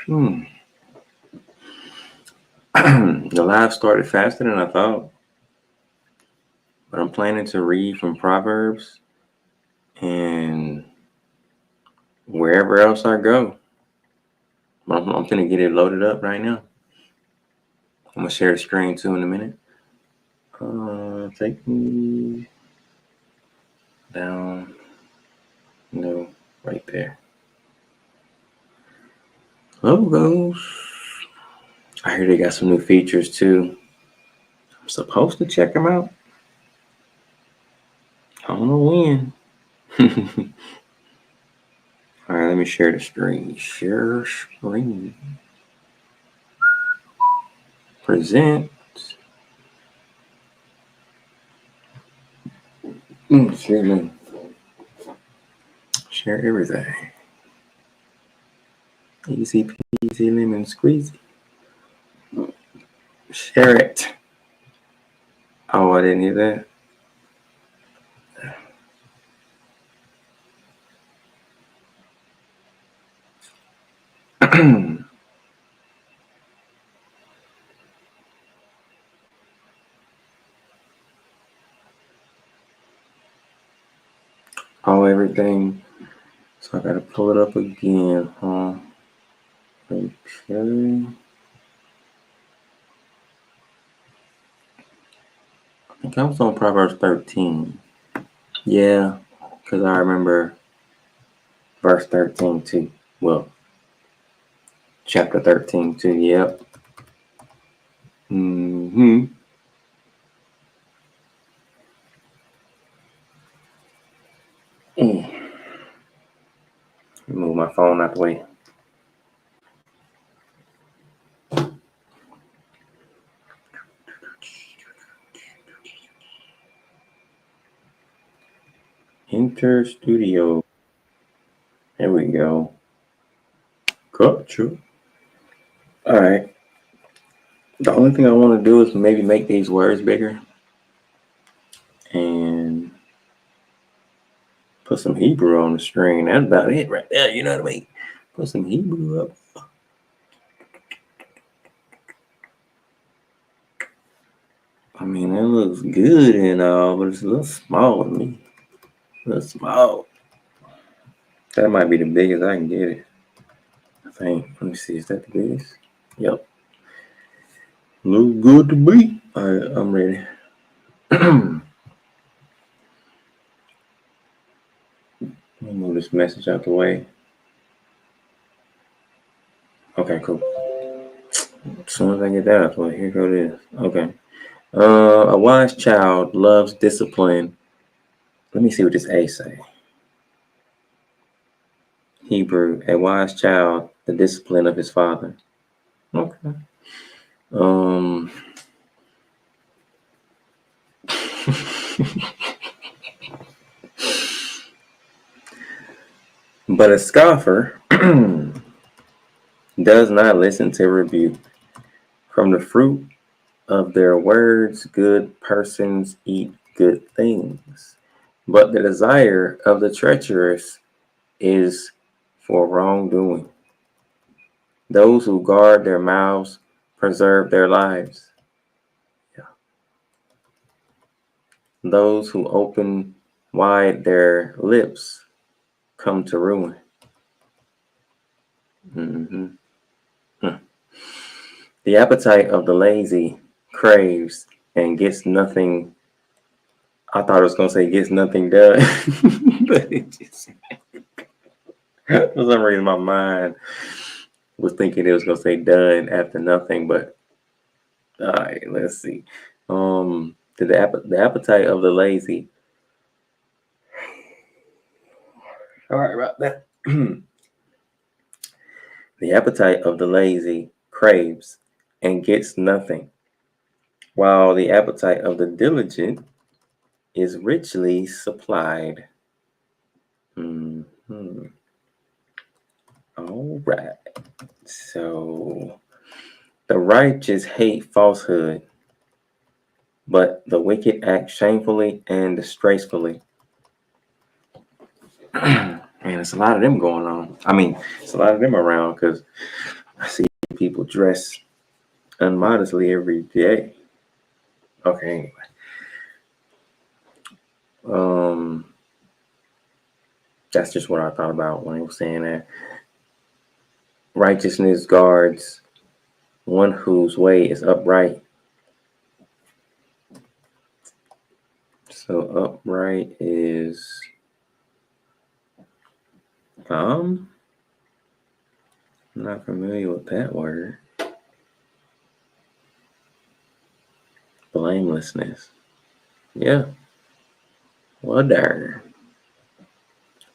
The live started faster than I thought, but I'm planning to read from Proverbs and wherever else I go. I'm gonna get it loaded up right now. I'm gonna share the screen too in a minute. Take me down. No, right there. Logos. I hear they got some new features too. I'm supposed to check them out. I don't know when. All right, let me share the screen. Share screen. Present. Excuse me. Share everything. Easy peasy lemon squeezy. Share it. Oh, I didn't hear that. Oh, everything. So I gotta pull it up again, huh? Okay. I think I was on Proverbs 13. Yeah, because I remember verse 13 too. Well, chapter 13 too. Yep. Mm-hmm. Move my phone out the way. Enter studio. There we go. Gotcha. All right. The only thing I want to do is maybe make these words bigger and put some Hebrew on the screen. That's about it right there. You know what I mean? Put some Hebrew up. I mean, that looks good and all, but it's a little small to me. A little small. That might be the biggest I can get it. I think. Let me see. Is that the biggest? Yep. Look good to me. All right, I'm ready. Let me move this message out the way. Okay, cool. As soon as I get that out the way, here go this. Okay. A wise child loves discipline. Let me see what this A say. Hebrew, a wise child, the discipline of his father. Okay. But a scoffer does not listen to rebuke. From the fruit of their words, good persons eat good things. But the desire of the treacherous is for wrongdoing. Those who guard their mouths preserve their lives. Yeah. Those who open wide their lips come to ruin. Mm-hmm. The appetite of the lazy craves and gets nothing. I thought it was going to say gets nothing done, but it just, for some reason, my mind was thinking it was going to say done after nothing, but all right, let's see. The appetite of the lazy. Sorry about that. The appetite of the lazy craves and gets nothing, while the appetite of the diligent is richly supplied. Mm-hmm. All right. So the righteous hate falsehood, but the wicked act shamefully and disgracefully. Man, it's a lot of them going on. I mean, it's a lot of them around because I see people dress unmodestly every day. Okay, anyway. That's just what I thought about when I was saying that. Righteousness guards one whose way is upright. So upright is I'm not familiar with that word. Blamelessness. Yeah. Well done.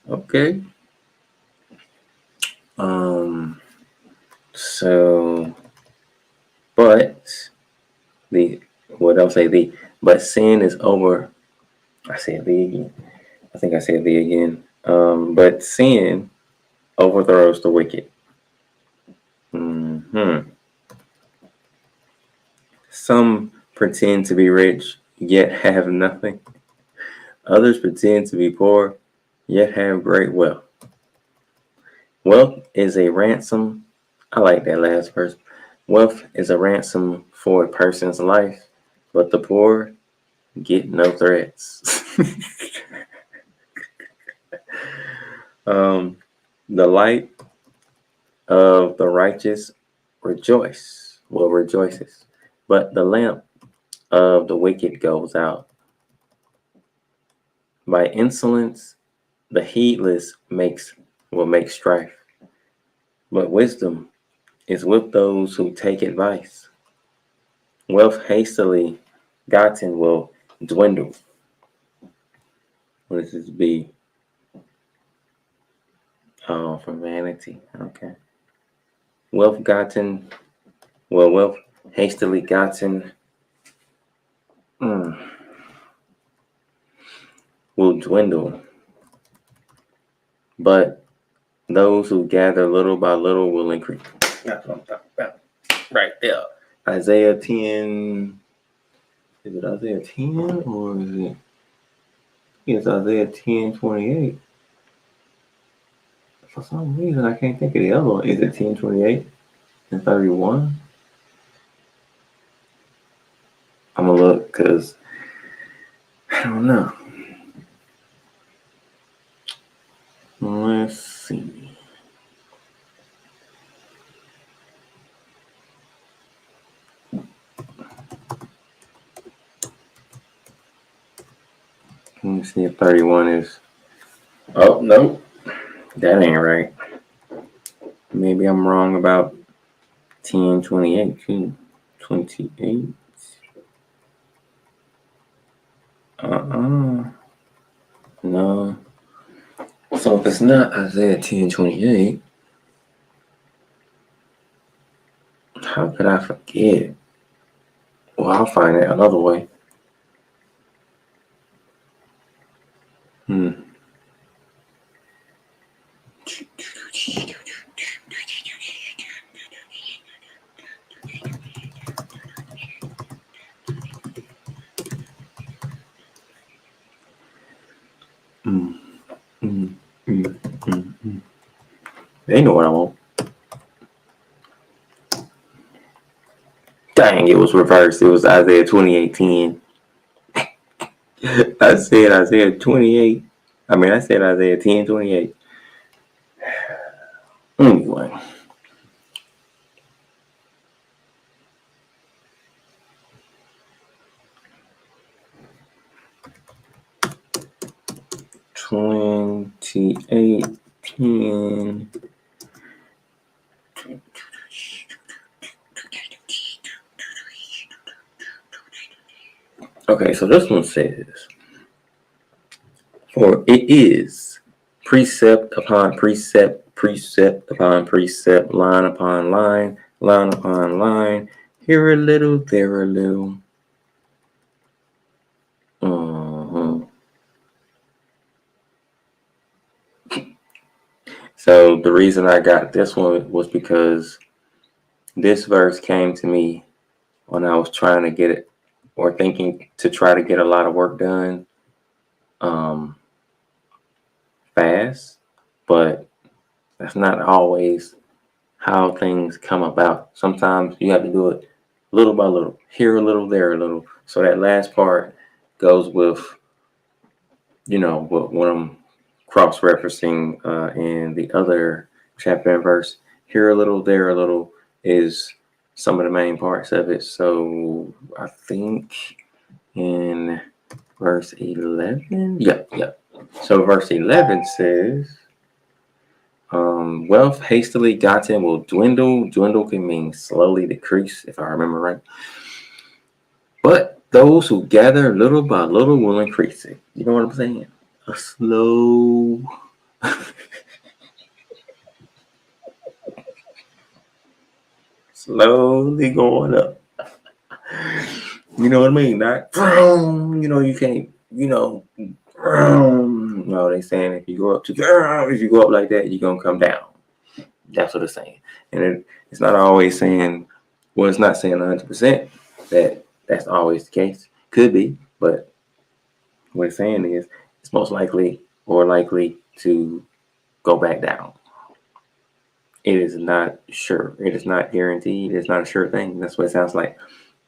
Okay. So but the what I'll say the but sin is over. I said the again. I think I said the again. But sin overthrows the wicked. Some pretend to be rich, yet have nothing. Others pretend to be poor, yet have great wealth. Wealth is a ransom. I like that last verse. Wealth is a ransom for a person's life, but the poor get no threats. The light of the righteous rejoices, but the lamp of the wicked goes out. By insolence, the heedless will make strife, but wisdom is with those who take advice. Wealth hastily gotten will dwindle. What does this be? Oh, from vanity. Okay. Wealth hastily gotten will dwindle, but those who gather little by little will increase. That's what I'm talking about. Right there. Isaiah 10. Is it Isaiah 10 or is it? It's Isaiah 10:28. For some reason, I can't think of the other one. Is it 10:28 and 31? I'm going to look because I don't know. Let's see. Let me see if 31 is. Oh, no. That ain't right. Maybe I'm wrong about 10:28 too. 28. No. So if it's not Isaiah 10:28, how could I forget? Well, I'll find it another way. They know what I want. Dang, it was reversed. It was Isaiah 28:10. I said Isaiah 28. I said Isaiah 10:28. Anyway. $28.10. Okay, so this one says, for it is precept upon precept, precept upon precept, line upon line, line upon line, here a little, there a little. So the reason I got this one was because this verse came to me when I was trying to get it or thinking to try to get a lot of work done fast, but that's not always how things come about. Sometimes you have to do it little by little, here a little, there a little. So that last part goes with, what I'm cross-referencing in the other chapter and verse. Here a little, there a little is some of the main parts of it. So I think in verse 11, yep. So verse 11 says, wealth hastily gotten will dwindle. Dwindle can mean slowly decrease, if I remember right. But those who gather little by little will increase it. You know what I'm saying? A slow. Slowly going up. You know what I mean? Not, you can't, no, they saying if you go up like that, you're going to come down. That's what it's saying. And it's not always saying, well, it's not saying 100% that that's always the case. Could be, but what it's saying is it's most likely or likely to go back down. It is not sure. It is not guaranteed. It's not a sure thing. That's what it sounds like.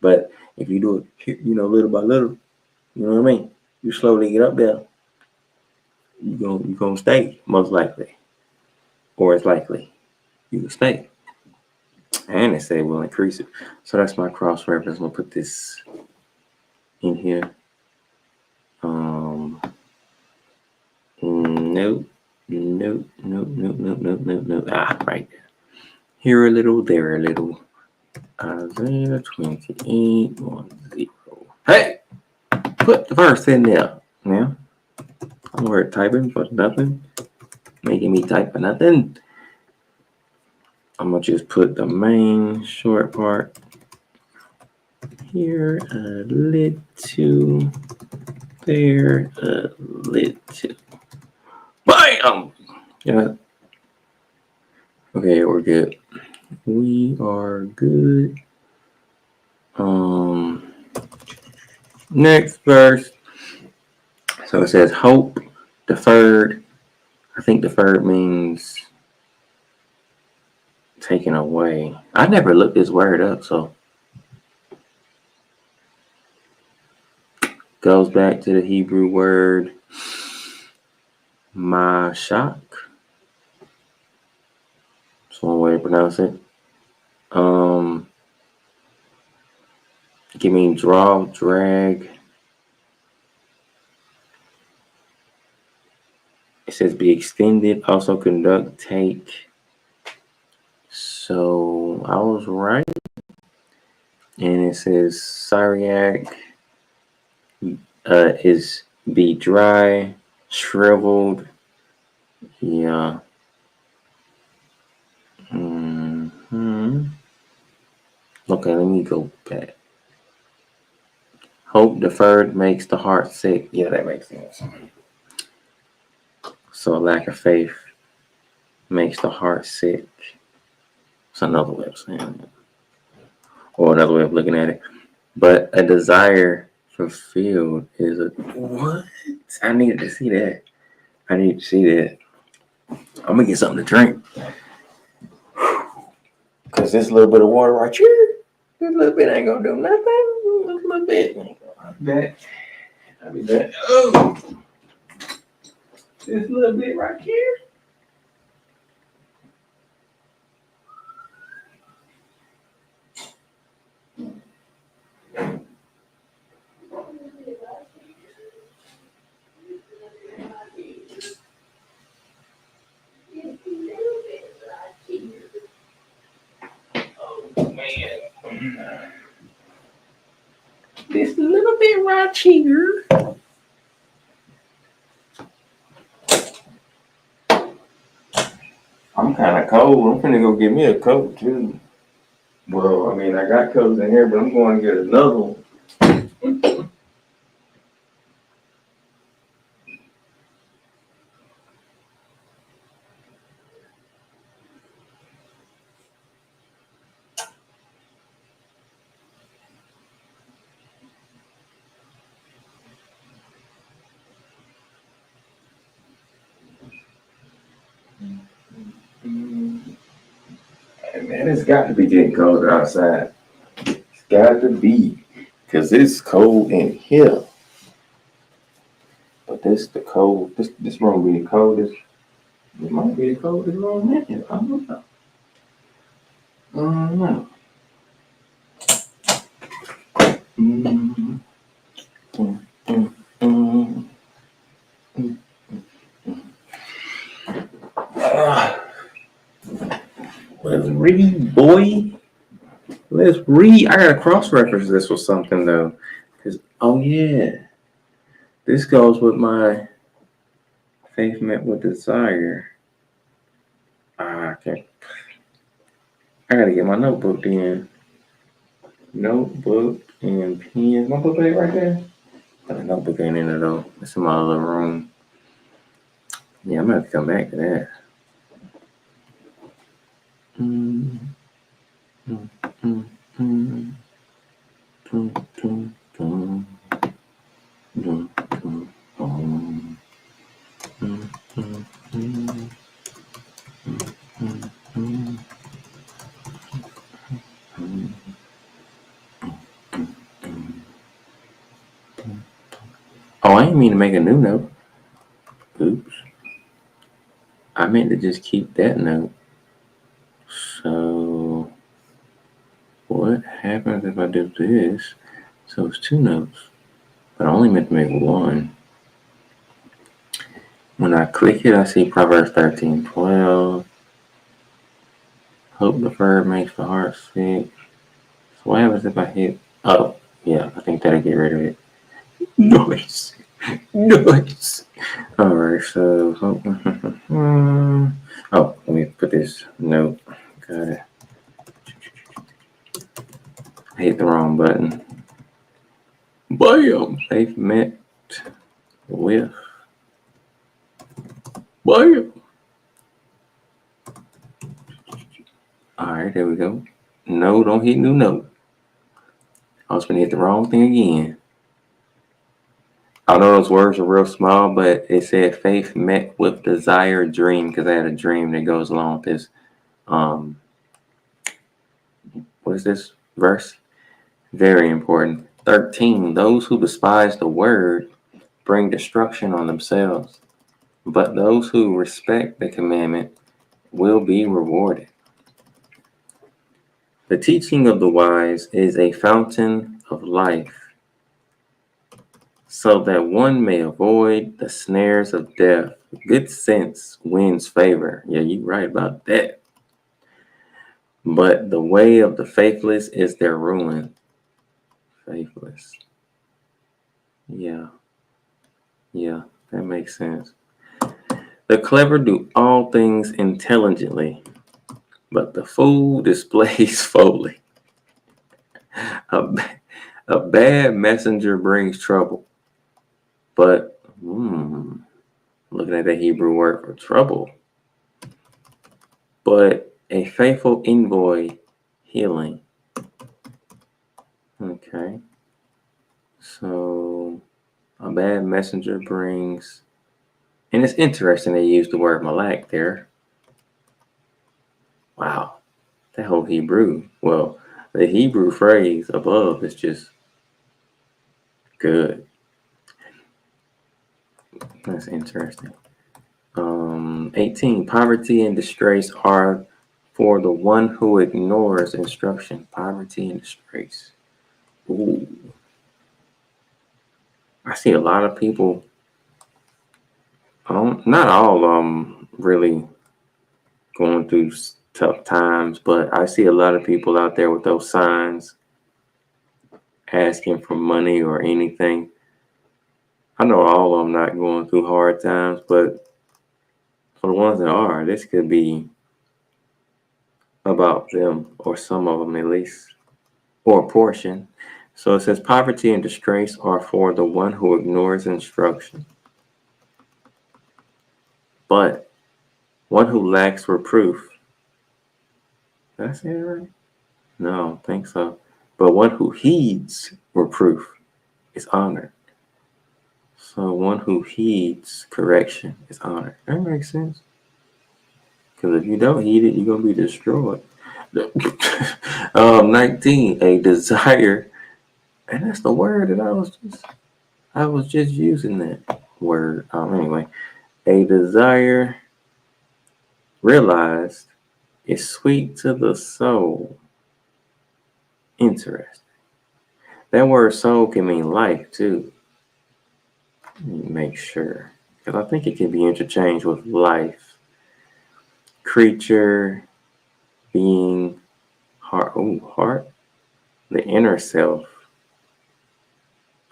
But if you do it, little by little, you know what I mean? You slowly get up there. You're gonna stay, most likely. Or it's likely you will stay. And it said we'll increase it. So that's my cross reference. I'm gonna put this in here. Nope. Right there. Here a little, there a little. Isaiah 28:10. Hey, put the verse in there. Now, I'm worried typing for nothing. Making me type for nothing. I'm gonna just put the main short part here a little, there a little. Bam! Yeah. Okay, we're good. We are good. Next verse. So it says hope deferred. I think deferred means taken away. I never looked this word up, so goes back to the Hebrew word mashak. That's one way to pronounce it. It can mean draw, drag. It says be extended, also conduct, take. So I was right. And it says Syriac is be dry, shriveled. Yeah. Okay, let me go back. Hope deferred makes the heart sick. Yeah, that makes sense. So a lack of faith makes the heart sick. It's another way of saying it. Or another way of looking at it. But a desire fulfilled is a what? I needed to see that. I'm gonna get something to drink. Cause this little bit of water right here, this little bit ain't gonna do nothing. This little bit. I'll be back. Oh, this little bit right here. Oh man. This little bit right here. I'm kind of cold. I'm finna go get me a coat too. Well, I mean, I got coats in here, but I'm going to get another one. it's got to be getting colder outside. It's got to be. Because it's cold in here. But this the cold. This room be the coldest. It might be the coldest room in here. I don't know. I don't know. Mm, mm, mm, mm, mm. Let's read, boy. Let's read. I gotta cross-reference this with something though. Cause oh yeah, this goes with my faith met with desire. Okay. I gotta get my notebook then. Notebook and pen. My book ain't right there. But the notebook ain't in it though. It's in my other room. Yeah, I'm gonna have to come back to that. Mm, mm, mm, mm, dum, dum, dum, dum, dum, dum, mm, mm, mm, mm, mm, mm, mm. Oh, I didn't mean to make a new note. Oops. I meant to just keep that note. So, what happens if I do this? So it's 2 notes, but I only meant to make 1. When I click it, I see Proverbs 13:12. Hope deferred makes the heart sick. So what happens if I hit? Oh, yeah, I think that'll get rid of it. Nice. Nice. Alright, so. Oh, let me put this note. Got it. I hit the wrong button. Bam! They've met with. Bam! Alright, there we go. No, don't hit new note. I was gonna hit the wrong thing again. I know those words are real small, but it said faith met with desired dream because I had a dream that goes along with this. What is this verse? Very important. 13. Those who despise the word bring destruction on themselves, but those who respect the commandment will be rewarded. The teaching of the wise is a fountain of life, so that one may avoid the snares of death. Good sense wins favor. Yeah, you're right about that. But the way of the faithless is their ruin. Faithless. Yeah, that makes sense. The clever do all things intelligently, but the fool displays folly. A bad messenger brings trouble, but looking at the Hebrew word for trouble, but a faithful envoy healing. Okay, so a bad messenger brings, and it's interesting they use the word malak there. Wow, that whole Hebrew. Well, the Hebrew phrase above is just good. That's interesting. 18. Poverty and disgrace are for the one who ignores instruction. Poverty and disgrace. Ooh. I see a lot of people. Not all really going through tough times, but I see a lot of people out there with those signs asking for money or anything. I know all of them not going through hard times, but for the ones that are, this could be about them, or some of them at least, or a portion. So it says poverty and disgrace are for the one who ignores instruction, but one who lacks reproof. Did I say that right? No, I don't think so. But one who heeds reproof is honored. So one who heeds correction is honored. That makes sense. Because if you don't heed it, you're going to be destroyed. 19, a desire, and that's the word that I was just using that word. Anyway, a desire realized is sweet to the soul. Interesting. That word soul can mean life too. Let me make sure. Because I think it can be interchanged with life, creature, being, heart. Oh, heart. The inner self.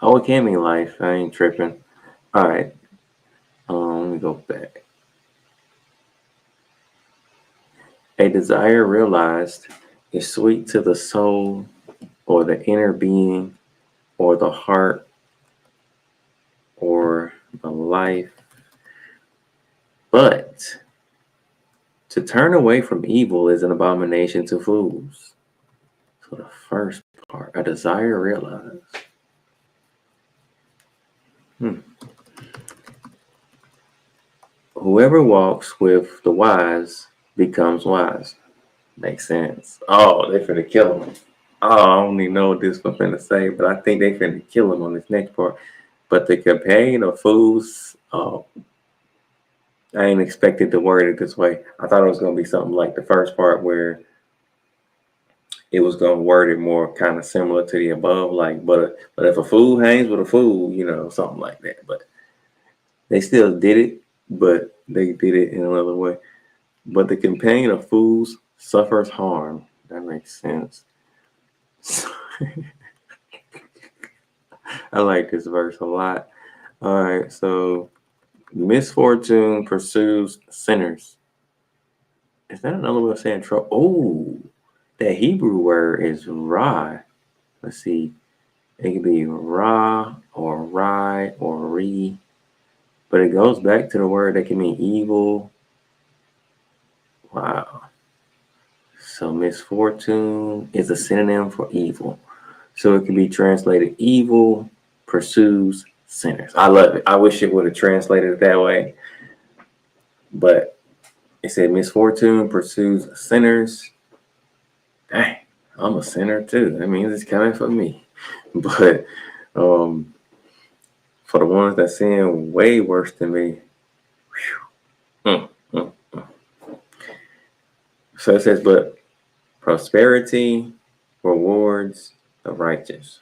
Oh, it can mean life. I ain't tripping. All right. Let me go back. A desire realized is sweet to the soul or the inner being or the heart or the life. But to turn away from evil is an abomination to fools. So the first part, a desire realized. Whoever walks with the wise becomes wise. Makes sense. Oh, they finna kill him. Oh, I don't even know what this one finna say, but I think they finna kill him on this next part. But the companion of fools, oh, I ain't expected to word it this way. I thought it was gonna be something like the first part where it was gonna word it more kind of similar to the above, like, but if a fool hangs with a fool, something like that. But they still did it, but they did it in another way. But the companion of fools suffers harm. That makes sense. I like this verse a lot. All right, so misfortune pursues sinners. Is that another way of saying trouble? Oh, that Hebrew word is ra. Let's see. It could be ra or rai or re, but it goes back to the word that can mean evil. Wow. So misfortune is a synonym for evil. So it can be translated evil pursues sinners. I love it. I wish it would have translated it that way. But it said misfortune pursues sinners. Dang, I'm a sinner too. That means it's coming for me. But for the ones that sin way worse than me, whew. So it says, but prosperity rewards the righteous.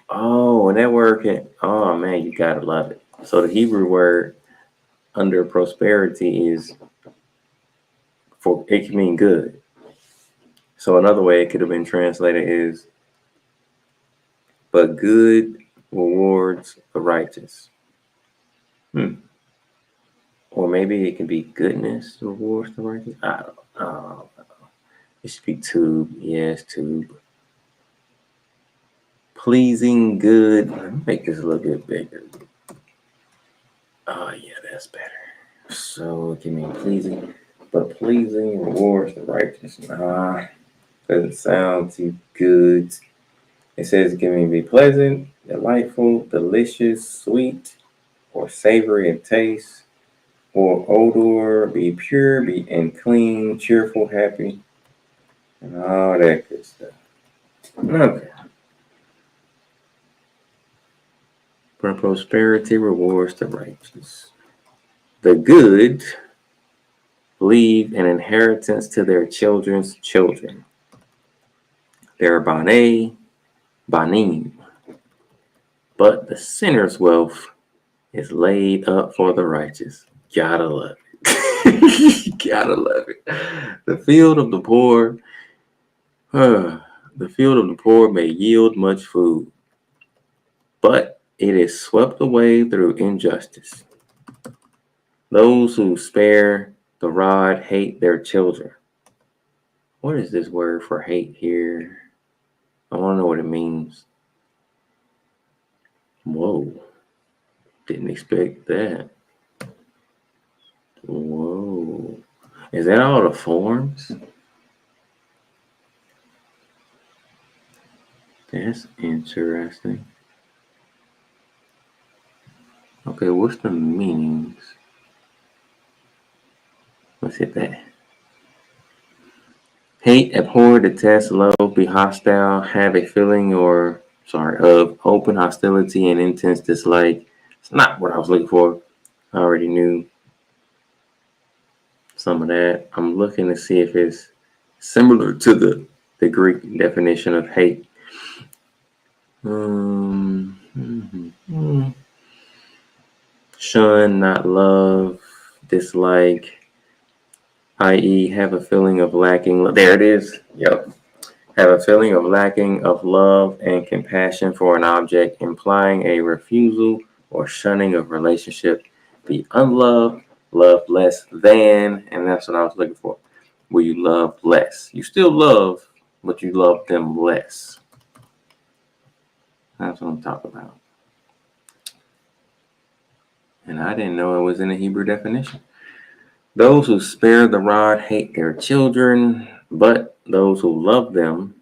Oh, and that word can, oh man, you gotta love it. So the Hebrew word under prosperity is it can mean good. So another way it could have been translated is, but good rewards the righteous. Or maybe it can be goodness rewards the righteous. I don't know. It should be tube. Yes, tube. Pleasing, good. Let me make this a little bit bigger. Oh, yeah, that's better. So it can mean pleasing, but pleasing rewards the righteous. Nah, doesn't sound too good. It says it can be pleasant, delightful, delicious, sweet, or savory in taste, or odor, be pure, be and clean, cheerful, happy, and all that good stuff. Okay. But prosperity rewards the righteous. The good leave an inheritance to their children's children. Their Banei, Banim. But the sinner's wealth is laid up for the righteous. Gotta love it. Gotta love it. The field of the poor, the field of the poor may yield much food, but it is swept away through injustice. Those who spare the rod hate their children. What is this word for hate here? I want to know what it means. Whoa. Didn't expect that. Whoa. Is that all the forms? That's interesting. Okay, what's the meanings? Let's hit that. Hate, abhor, detest, loathe, be hostile, have a feeling of open hostility and intense dislike. It's not what I was looking for. I already knew some of that. I'm looking to see if it's similar to the Greek definition of hate. Shun, not love, dislike, i.e., have a feeling of lacking. There it is. Yep. Have a feeling of lacking of love and compassion for an object, implying a refusal or shunning of relationship. Be unloved, love less than, and that's what I was looking for. Where you love less. You still love, but you love them less. That's what I'm talking about. And I didn't know it was in the Hebrew definition. Those who spare the rod hate their children, but those who love them,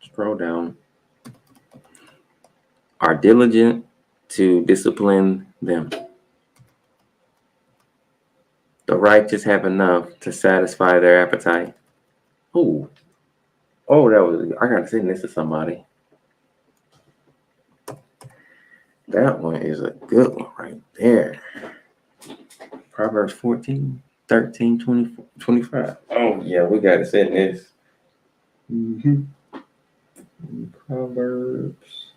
scroll down, are diligent to discipline them. The righteous have enough to satisfy their appetite. Oh, I gotta send this to somebody. That one is a good one right there. Proverbs 14, 13, 24, 25. Oh, yeah, we gotta send this. Proverbs.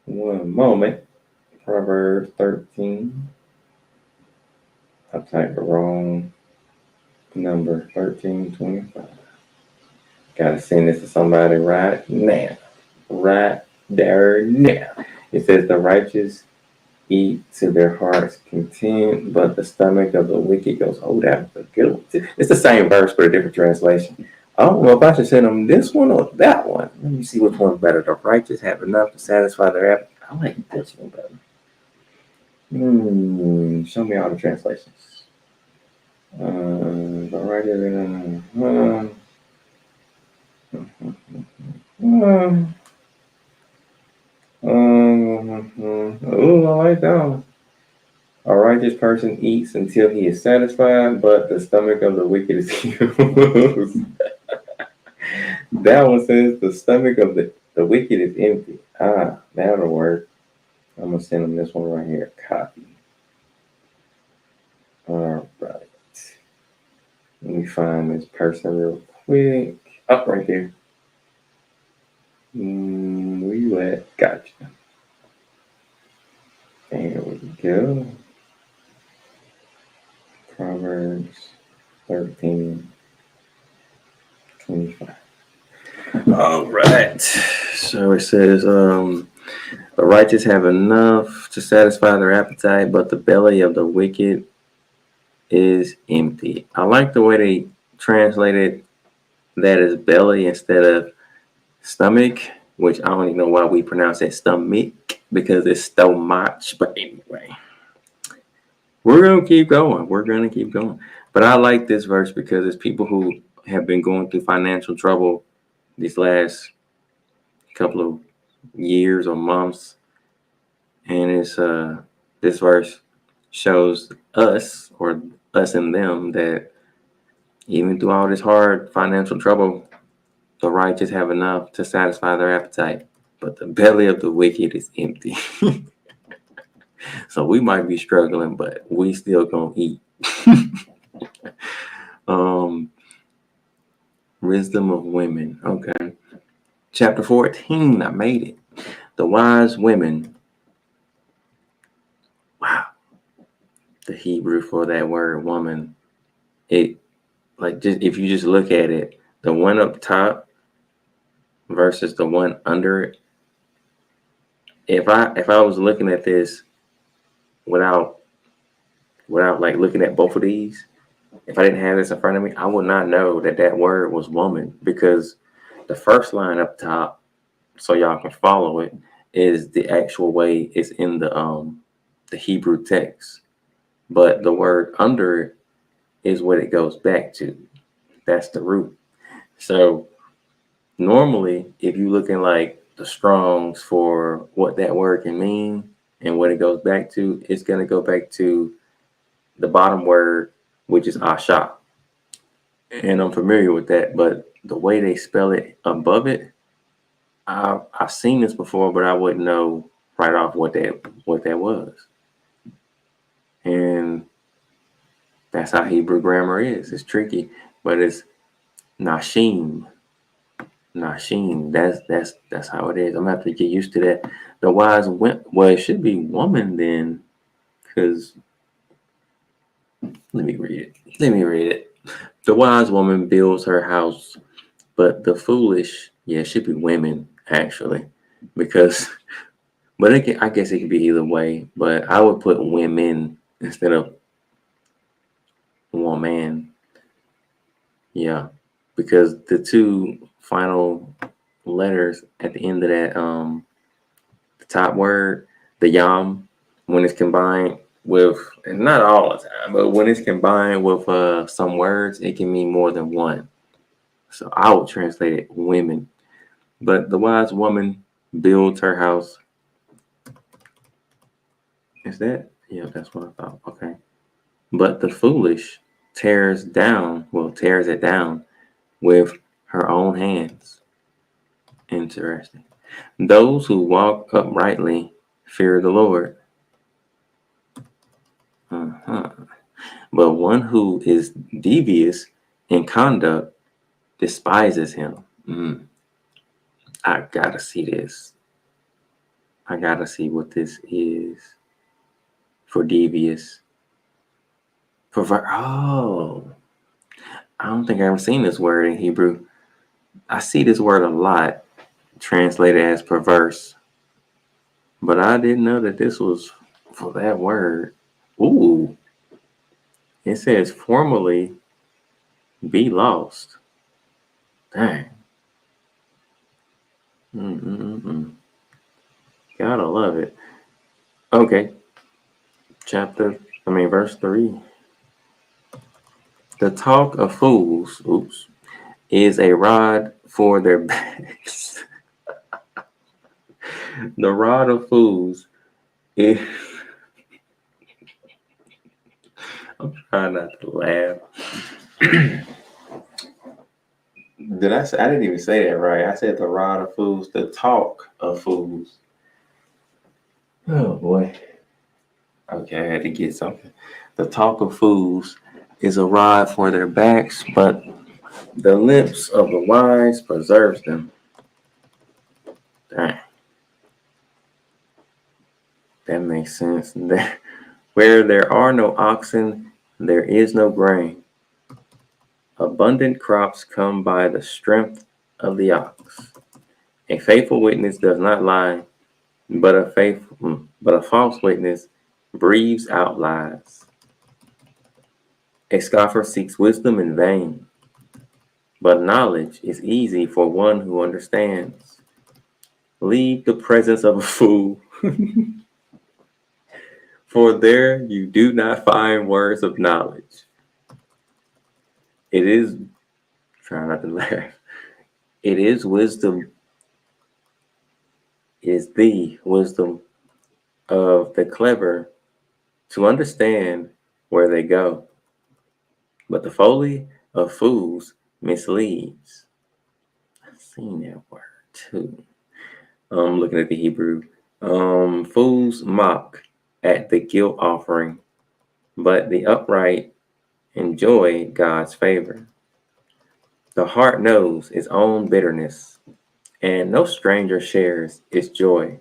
One moment. Proverbs 13. I typed the wrong number. 13:25. Gotta send this to somebody right now. Right there now. It says the righteous eat to their heart's content, but the stomach of the wicked goes, oh, that's a good one. It's the same verse, but a different translation. I don't know if I should send them this one or that one. Let me see which one's better. The righteous have enough to satisfy their appetite. I like this one better. Show me all the translations. The righteous. I like that one. A righteous person eats until he is satisfied, but the stomach of the wicked is used. That one says the stomach of the wicked is empty. That'll work. I'm going to send them this one right here. Copy. All right. Let me find this person real quick. Up right there. Where you at? Gotcha. There we go. Proverbs 13:25. All right. So it says, the righteous have enough to satisfy their appetite, but the belly of the wicked is empty. I like the way they translated that as belly instead of stomach, which I don't even know why we pronounce it stomach because it's stomach. But anyway, we're going to keep going. But I like this verse because it's people who have been going through financial trouble these last couple of years or months. And it's this verse shows us and them that even through all this hard financial trouble, the righteous have enough to satisfy their appetite, but the belly of the wicked is empty. So we might be struggling, but we still gonna eat. Wisdom of women. Okay. Chapter 14. I made it. The wise women. Wow. The Hebrew for that word woman. It if you just look at it, the one up top versus the one under it. If I was looking at this without like looking at both of these, if I didn't have this in front of me, I would not know that word was woman, because the first line up top, so y'all can follow it, is the actual way it's in the Hebrew text, but the word under it is what it goes back to. That's the root. So normally, if you look in like the Strongs for what that word can mean and what it goes back to, it's going to go back to the bottom word, which is Asha. and I'm familiar with that. But the way they spell it above it, I've seen this before, but I wouldn't know right off what that was. And that's how Hebrew grammar is. It's tricky, but it's Nashim. Nashim. That's how it is. I'm gonna have to get used to that. The wise went. Well, it should be woman then, because let me read it. The wise woman builds her house, but the foolish, yeah, it should be women actually, because. But I guess it could be either way. But I would put women instead of woman. Yeah, because the two final letters at the end of that the top word, the yam, when it's combined with, and not all the time, but when it's combined with some words, it can mean more than one. So I would translate it women. But the wise woman builds her house. Is that? Yeah, that's what I thought. Okay. But the foolish tears it down with her own hands. Interesting. Those who walk uprightly fear the Lord. Uh-huh. But one who is devious in conduct despises him. I gotta see this. I gotta see what this is for devious. Oh, I don't think I've ever seen this word in Hebrew. I see this word a lot translated as perverse, but I didn't know that this was for that word. Ooh, it says formerly be lost. Dang. Gotta love it. Okay. Verse 3. The talk of fools, is a rod for their backs. The rod of fools is. I'm trying not to laugh. Did I say? I didn't even say that right. I said the rod of fools, the talk of fools. Oh boy. Okay, I had to get something. The talk of fools is a rod for their backs, but the lips of the wise preserves them. Dang. That makes sense. Where there are no oxen, there is no grain. Abundant crops come by the strength of the ox. A faithful witness does not lie, but a false witness breathes out lies. A scoffer seeks wisdom in vain, but knowledge is easy for one who understands. Leave the presence of a fool, for there you do not find words of knowledge. It is, try not to laugh, it is wisdom, is the wisdom of the clever to understand where they go. But the folly of fools misleads. I've seen that word too. I'm looking at the Hebrew. Fools mock at the guilt offering, but the upright enjoy God's favor. The heart knows its own bitterness, and no stranger shares its joy.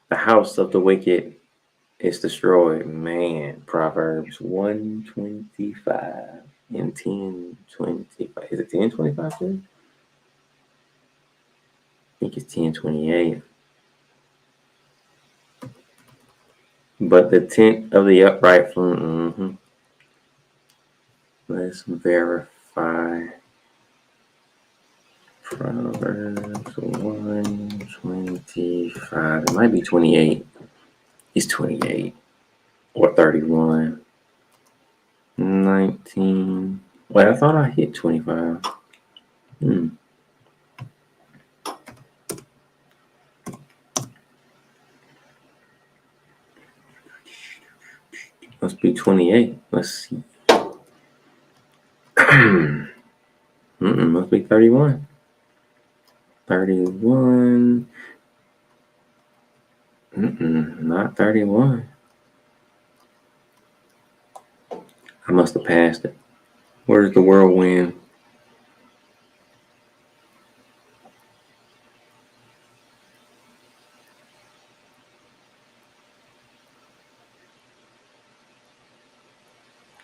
The house of the wicked is destroyed. Man, Proverbs 125 and 10:25. Is it 10:25 too? I think it's 10:28. But the tent of the upright from Let's verify. Proverbs 125. It might be 28. It's 28 or 31. 19. Wait, I thought I hit 25. Must be 28. Let's see. Must be 31. 31. Not 31. I must have passed it. Where's the whirlwind?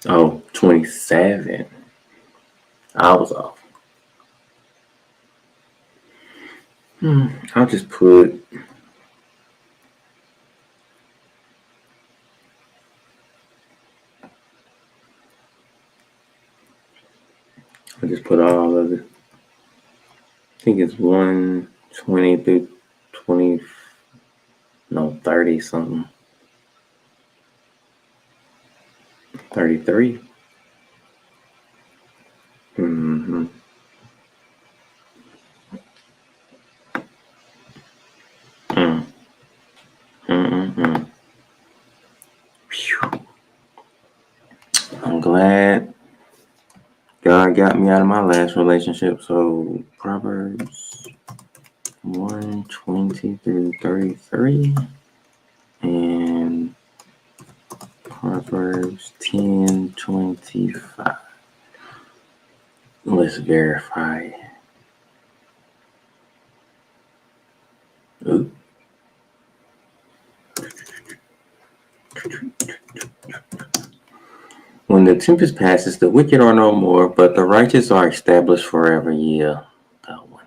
Oh, 27. I was off. I'll just put all of it. I think it's 120 through 20, no, 30 something. 33. Mm-hmm. I'm glad God got me out of my last relationship. So Proverbs 120 through 33 and Proverbs 10:25. Let's verify. Ooh. When the tempest passes, the wicked are no more, but the righteous are established forever. Yeah, that one.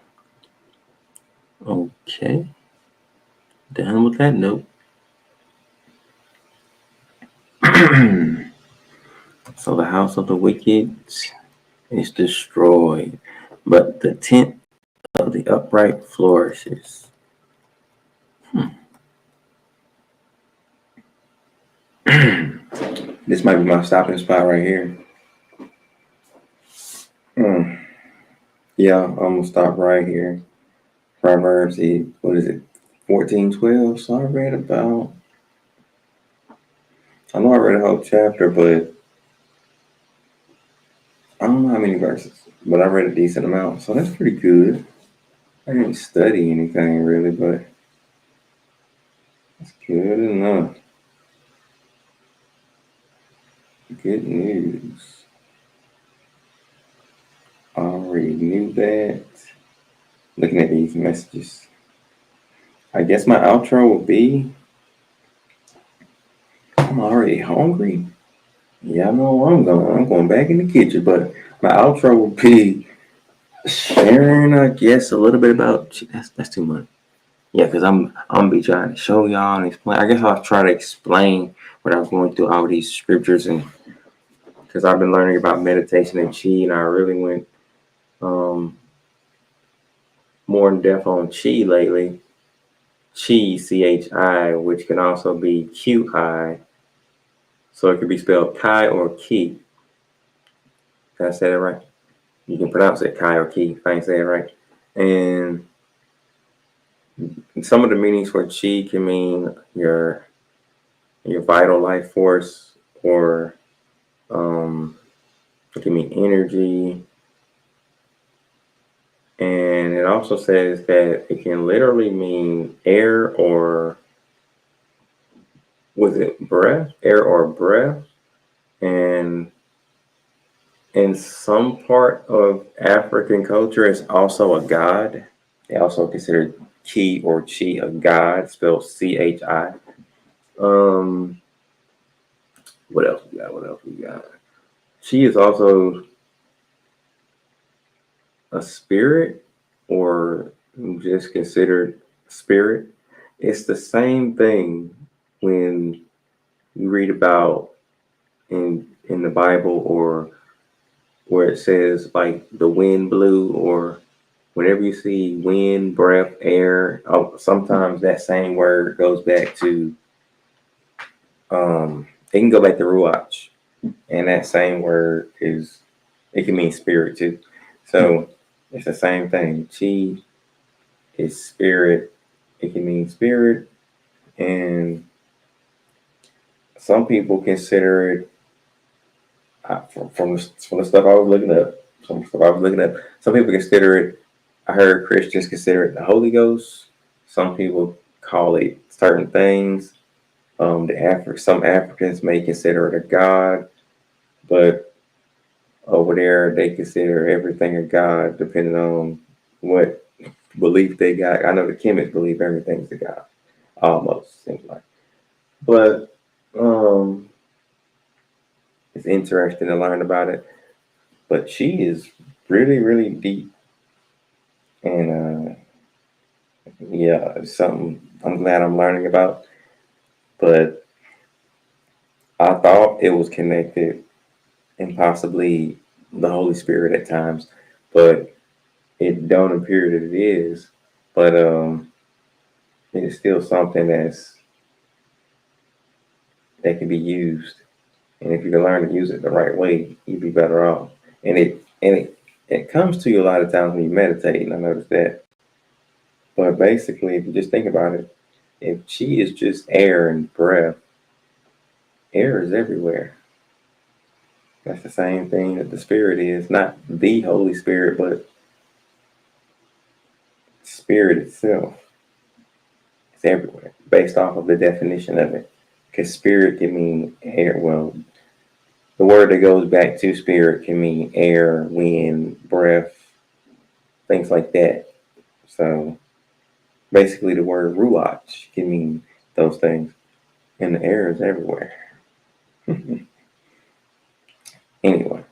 Okay. Done with that note. So the house of the wicked is destroyed, but the tent of the upright flourishes. This might be my stopping spot right here. Yeah, I'm gonna stop right here. Proverbs, what is it? 14:12. So I read about. I know I read a whole chapter, but I don't know how many verses. But I read a decent amount, so that's pretty good. I didn't study anything really, but that's good enough. Good news. I already knew that. Looking at these messages. I guess my outro will be, I'm already hungry. Yeah, I know where I'm going. I'm going back in the kitchen, but my outro will be sharing, I guess, a little bit about. That's too much. Yeah, because I'm gonna be trying to show y'all and explain. I guess I'll try to explain what I'm going through all these scriptures, and because I've been learning about meditation and chi, and I really went more in depth on chi lately. Chi, CHI, which can also be QI. So it could be spelled Kai or Ki. Did I say that right? You can pronounce it Kai or Ki if I ain't saying it right. And some of the meanings for Chi can mean your vital life force, or it can mean energy. And it also says that it can literally mean air or, was it breath? Air or breath. And in some part of African culture, it's also a god. They also consider Ki or Chi a god, spelled CHI. What else we got? Chi is also a spirit, or just considered spirit. It's the same thing when you read about in the Bible, or where it says like the wind blew, or whenever you see wind, breath, air, sometimes that same word goes back to it can go back to ruach, and that same word it can mean spirit too. So it's the same thing. Chi is spirit. It can mean spirit, and some people consider it from the stuff I was looking up, some people consider it. I heard Christians consider it the Holy Ghost. Some people call it certain things. Some Africans may consider it a god, but over there they consider everything a god, depending on what belief they got. I know the Kemetic believe everything's a god, almost seems like. But it's interesting to learn about it. But she is really, really deep, and yeah, it's something I'm glad I'm learning about. But I thought it was connected and possibly the Holy Spirit at times, but it don't appear that it is. But it is still something that can be used, and if you can learn to use it the right way, you'd be better off. And it comes to you a lot of times when you meditate, and I noticed that. But basically, if you just think about it, if chi is just air and breath, air is everywhere. That's the same thing that the Spirit is, not the Holy Spirit, but Spirit itself. It's everywhere, based off of the definition of it. Because Spirit can mean air. Well, the word that goes back to Spirit can mean air, wind, breath, things like that. So basically, the word ruach can mean those things, and the air is everywhere. Anyway,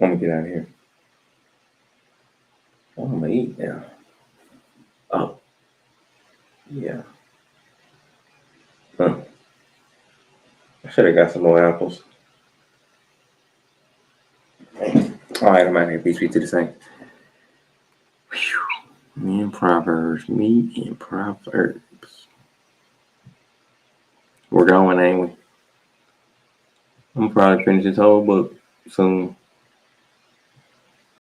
let me get out of here. I'm gonna eat now. Oh, yeah. Huh. I should have got some more apples. All right, I'm out of here. Peace be to the same. Me and Proverbs. We're going, ain't we? I'm probably finish this whole book soon.